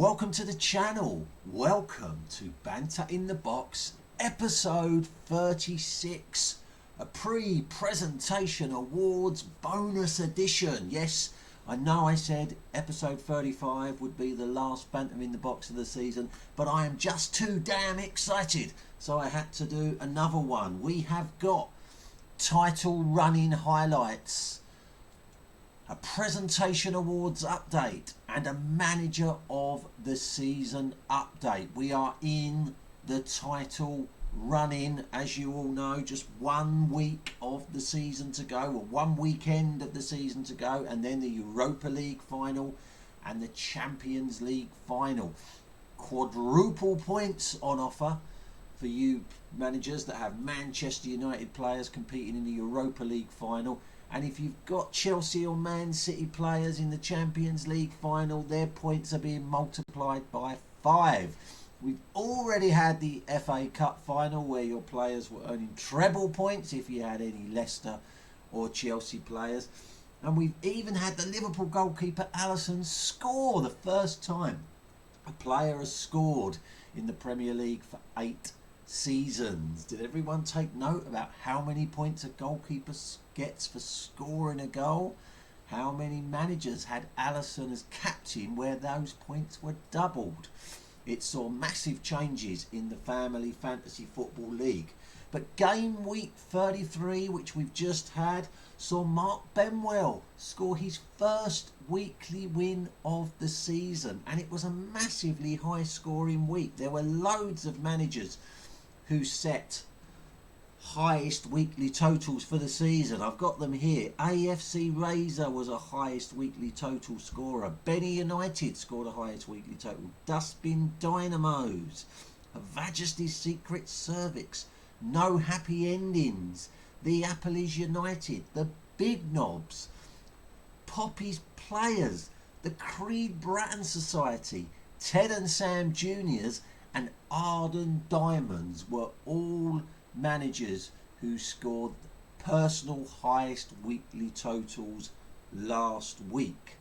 Welcome to the channel. Welcome to Banter in the Box, episode 36, a pre-presentation awards bonus edition. Yes, I know I said episode 35 would be the last Banter in the Box of the season, but I am just too damn excited, so I had to do another one. We have got title running highlights, a presentation awards update, and a manager of the season update. We are in the title running, as you all know, just 1 week of the season to go, or 1 weekend of the season to go, and then the Europa League final and the Champions League final. Quadruple points on offer for you managers that have Manchester United players competing in the Europa League final. And if you've got Chelsea or Man City players in the Champions League final, their points are being multiplied by 5. We've already had the FA Cup final where your players were earning treble points if you had any Leicester or Chelsea players. And we've even had the Liverpool goalkeeper Alisson score the first time a player has scored in the Premier League for 8 seasons. Did everyone take note about how many points a goalkeeper gets for scoring a goal? How many managers had Alisson as captain where those points were doubled? It saw massive changes in the Family Fantasy Football League. But game week 33, which we've just had, saw Mark Benwell score his first weekly win of the season. And it was a massively high scoring week. There were loads of managers who set highest weekly totals for the season. I've got them here. AFC Razor was a highest weekly total scorer. Benny United scored a highest weekly total. Dustbin Dynamos, Her Majesty's Secret Cervix, No Happy Endings, The Appleys United, The Big Knobs, Poppy's Players, the Creed Bratton Society, Ted and Sam Juniors, and Arden Diamonds were all managers who scored personal highest weekly totals last week.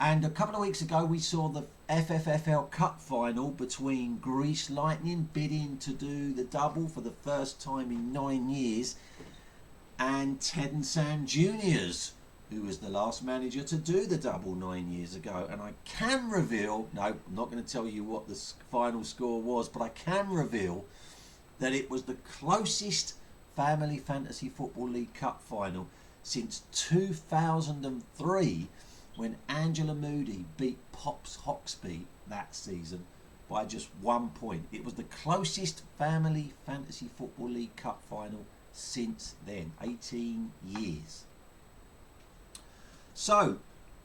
And a couple of weeks ago we saw the FFFL Cup final between Greece Lightning, bidding to do the double for the first time in 9 years, and Ted and Sam Juniors, who was the last manager to do the double 9 years ago. And I can reveal, no, I'm not going to tell you what the final score was, but I can reveal that it was the closest Family Fantasy Football League Cup final since 2003, when Angela Moody beat Pops Hoxby that season by just 1 point. It was the closest Family Fantasy Football League Cup final since then, 18 years. So,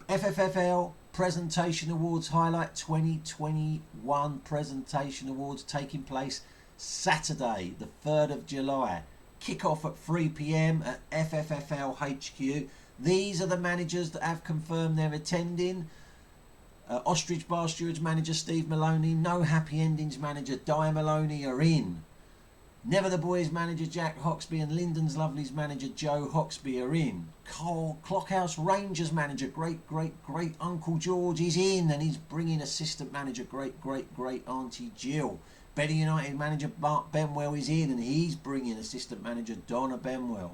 FFFL Presentation Awards highlight 2021 Presentation Awards taking place Saturday, the 3rd of July. Kick-off at 3 p.m. at FFFL HQ. These are the managers that have confirmed they're attending. Ostrich Bar Stewards manager Steve Maloney, No Happy Endings manager Di Maloney are in. Never the Boys manager Jack Hoxby and Lyndon's Lovelies manager Joe Hoxby are in. Cole Clockhouse Rangers manager great Uncle George is in, and he's bringing assistant manager great Auntie Jill. Benny United manager Mark Benwell is in, and he's bringing assistant manager Donna Benwell.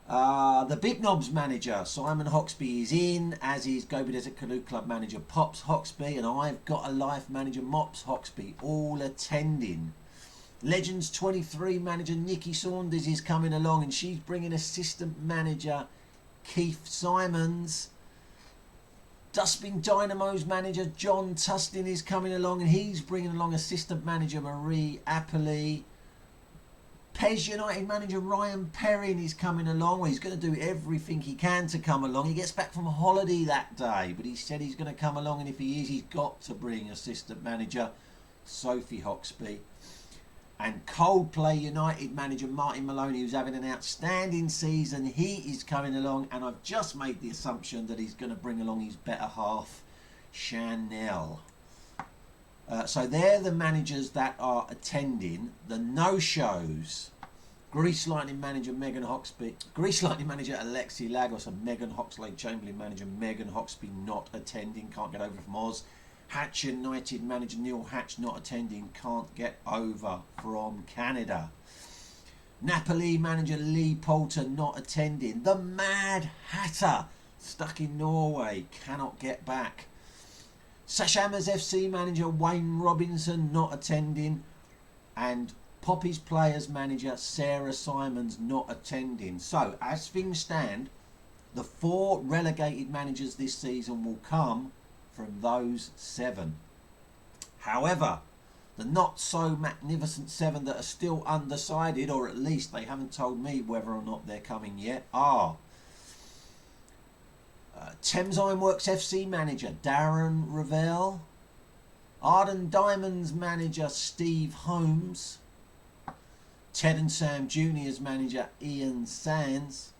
The Big Knobs manager Simon Hoxby is in, as is Gobi Desert Canoe Club manager Pops Hoxby, and I've Got a Life manager Mops Hoxby, all attending. Legends 23 manager Nikki Saunders is coming along, and she's bringing assistant manager Keith Simons. Dustbin Dynamos manager John Tustin is coming along, and he's bringing along assistant manager Marie Appley. Pez United manager Ryan Perrin is coming along. Well, he's going to do everything he can to come along. He gets back from holiday that day, but he said he's going to come along, and if he is, he's got to bring assistant manager Sophie Hoxby. And Coldplay United manager Martin Maloney, who's having an outstanding season, he is coming along, and I've just made the assumption that he's going to bring along his better half, Chanel. So they're the managers that are attending. The no-shows Grease Lightning manager Megan Hoxby, Grease Lightning manager Alexi Lagos and Megan Hoxlade Chamberlain manager Megan Hoxby not attending, can't get over from Oz. Hatch United manager Neil Hatch not attending, can't get over from Canada. Napoli manager Lee Poulter not attending. The Mad Hatter stuck in Norway, cannot get back. Sashamas FC manager Wayne Robinson not attending, and Poppy's players manager Sarah Simons not attending. So as things stand, the 4 relegated managers this season will come from those 7. However, the not so magnificent 7 that are still undecided, or at least they haven't told me whether or not they're coming yet, are Thames Ironworks FC manager Darren Ravel, Arden Diamonds manager Steve Holmes, Ted and Sam Juniors manager Ian Sands,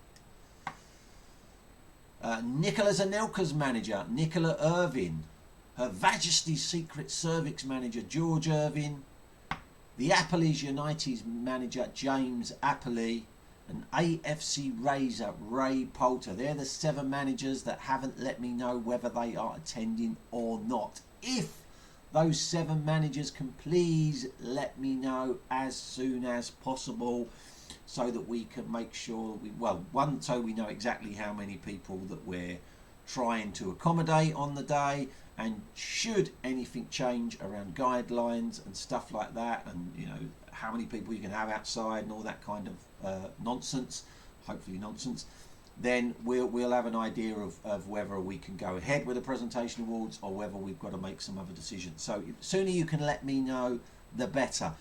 Nicholas Anelka's manager Nicola Irvin, Her Majesty's Secret Service manager George Irvin, the Appleys United's manager James Appley, and AFC Razor Ray Poulter. They're the 7 managers that haven't let me know whether they are attending or not. If those 7 managers can please let me know as soon as possible, so that we can make sure so we know exactly how many people that we're trying to accommodate on the day, and should anything change around guidelines and stuff like that, and how many people you can have outside and all that kind of nonsense, hopefully nonsense, then we'll have an idea of whether we can go ahead with the presentation awards or whether we've got to make some other decisions. So the sooner you can let me know, the better.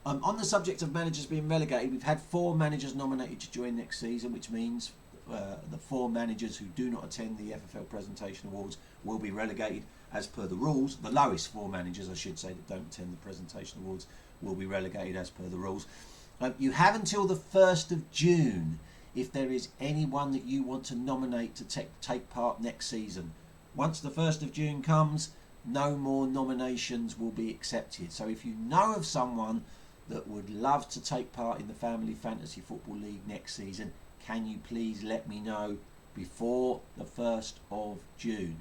On the subject of managers being relegated, we've had 4 managers nominated to join next season, which means the 4 managers who do not attend the FFL Presentation Awards will be relegated as per the rules. The lowest 4 managers, I should say, that don't attend the Presentation Awards will be relegated as per the rules. You have until the 1st of June if there is anyone that you want to nominate to take part next season. Once the 1st of June comes, no more nominations will be accepted. So if you know of someone that would love to take part in the Family Fantasy Football League next season, can you please let me know before the 1st of June.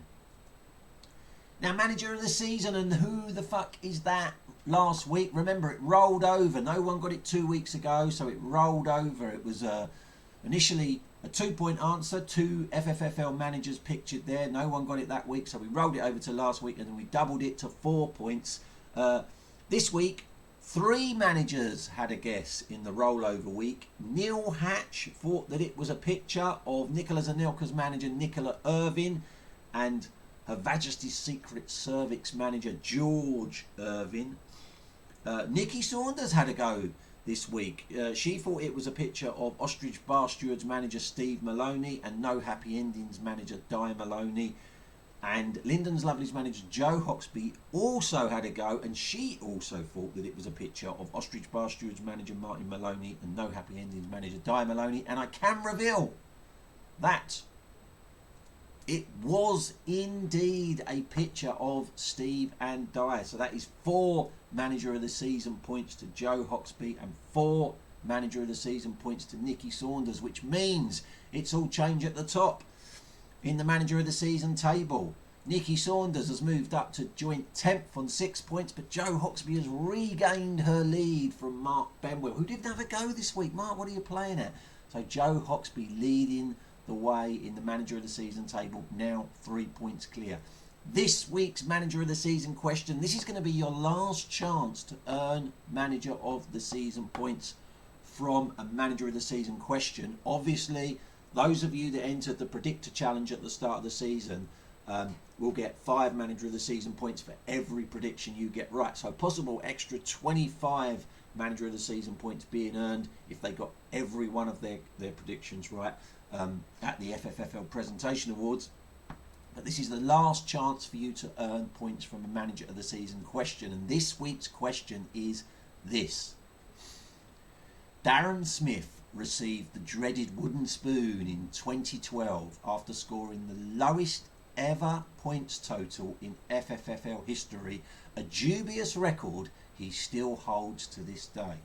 Now, manager of the season, and who the fuck is that? Last week, remember, it rolled over. No one got it 2 weeks ago, so it rolled over. It was initially a 2-point answer, 2 FFFL managers pictured there. No one got it that week, so we rolled it over to last week, and then we doubled it to 4 points. This week, 3 managers had a guess in the rollover week. Neil Hatch thought that it was a picture of Nicholas Anelka's manager Nicola Irvin and Her Majesty's Secret Service manager George Irvin. Nikki Saunders had a go this week. She thought it was a picture of Ostrich Bar Stewards manager Steve Maloney and No Happy Endings manager Di Maloney. And Lyndon's Lovely's manager Joe Hoxby also had a go, and she also thought that it was a picture of Ostrich Bar Stewards manager Martin Maloney and No Happy Endings manager Di Maloney. And I can reveal that it was indeed a picture of Steve and Di. So that is 4 manager of the season points to Joe Hoxby and 4 manager of the season points to Nikki Saunders, which means it's all change at the top. In the manager of the season table, Nikki Saunders has moved up to joint 10th on 6 points, but Joe Hoxby has regained her lead from Mark Benwell, who didn't have a go this week. Mark, what are you playing at? So Joe Hoxby leading the way in the manager of the season table, now 3 points clear. This week's manager of the season question, this is going to be your last chance to earn manager of the season points from a manager of the season question. Obviously, those of you that entered the predictor challenge at the start of the season will get 5 manager of the season points for every prediction you get right. So possible extra 25 manager of the season points being earned if they got every one of their predictions right at the FFFL Presentation Awards. But this is the last chance for you to earn points from a manager of the season question. And this week's question is this. Darren Smith received the dreaded wooden spoon in 2012 after scoring the lowest ever points total in FFFL history, a dubious record he still holds to this day.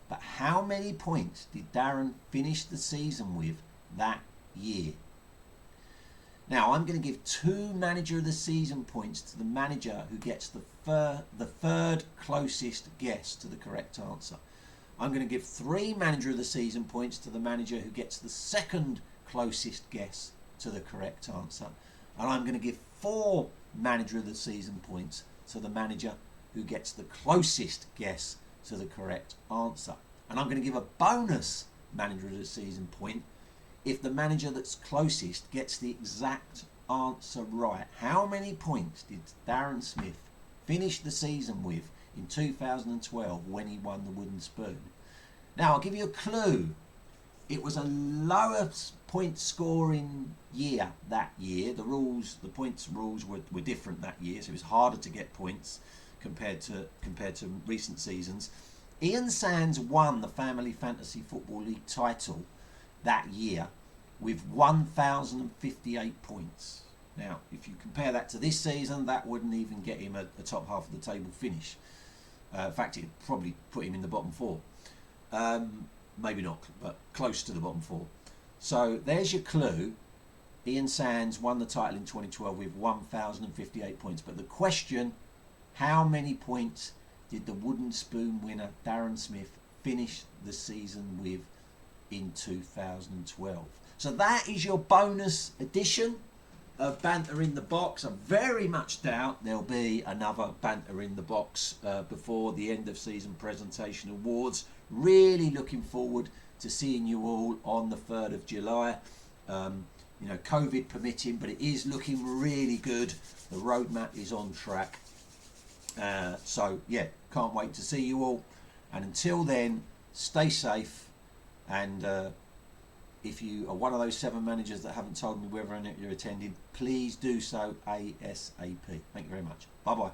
but how many points did Darren finish the season with that year? Now, I'm going to give 2 manager of the season points to the manager who gets the third closest guess to the correct answer. I'm going to give 3 manager of the season points to the manager who gets the second closest guess to the correct answer. And I'm going to give 4 manager of the season points to the manager who gets the closest guess to the correct answer. And I'm going to give a bonus manager of the season point if the manager that's closest gets the exact answer right. How many points did Darren Smith finish the season with in 2012 when he won the wooden spoon? Now, I'll give you a clue. It was a lower point scoring year that year. The points rules were different that year, so it was harder to get points compared to recent seasons. Ian Sands won the Family Fantasy Football League title that year with 1,058 points. Now, if you compare that to this season, that wouldn't even get him a top half of the table finish. In fact, it'd probably put him in the bottom 4. Maybe not, but close to the bottom 4. So there's your clue. Ian Sands won the title in 2012 with 1,058 points. But the question, how many points did the wooden spoon winner Darren Smith finish the season with in 2012? So that is your bonus edition of Banter in the Box. I very much doubt there'll be another Banter in the Box before the end of season presentation awards. Really looking forward to seeing you all on the 3rd of July. COVID permitting, but it is looking really good. The roadmap is on track. So yeah, can't wait to see you all. And until then, stay safe. And if you are one of those 7 managers that haven't told me whether or not you're attending, please do so ASAP. Thank you very much. Bye bye.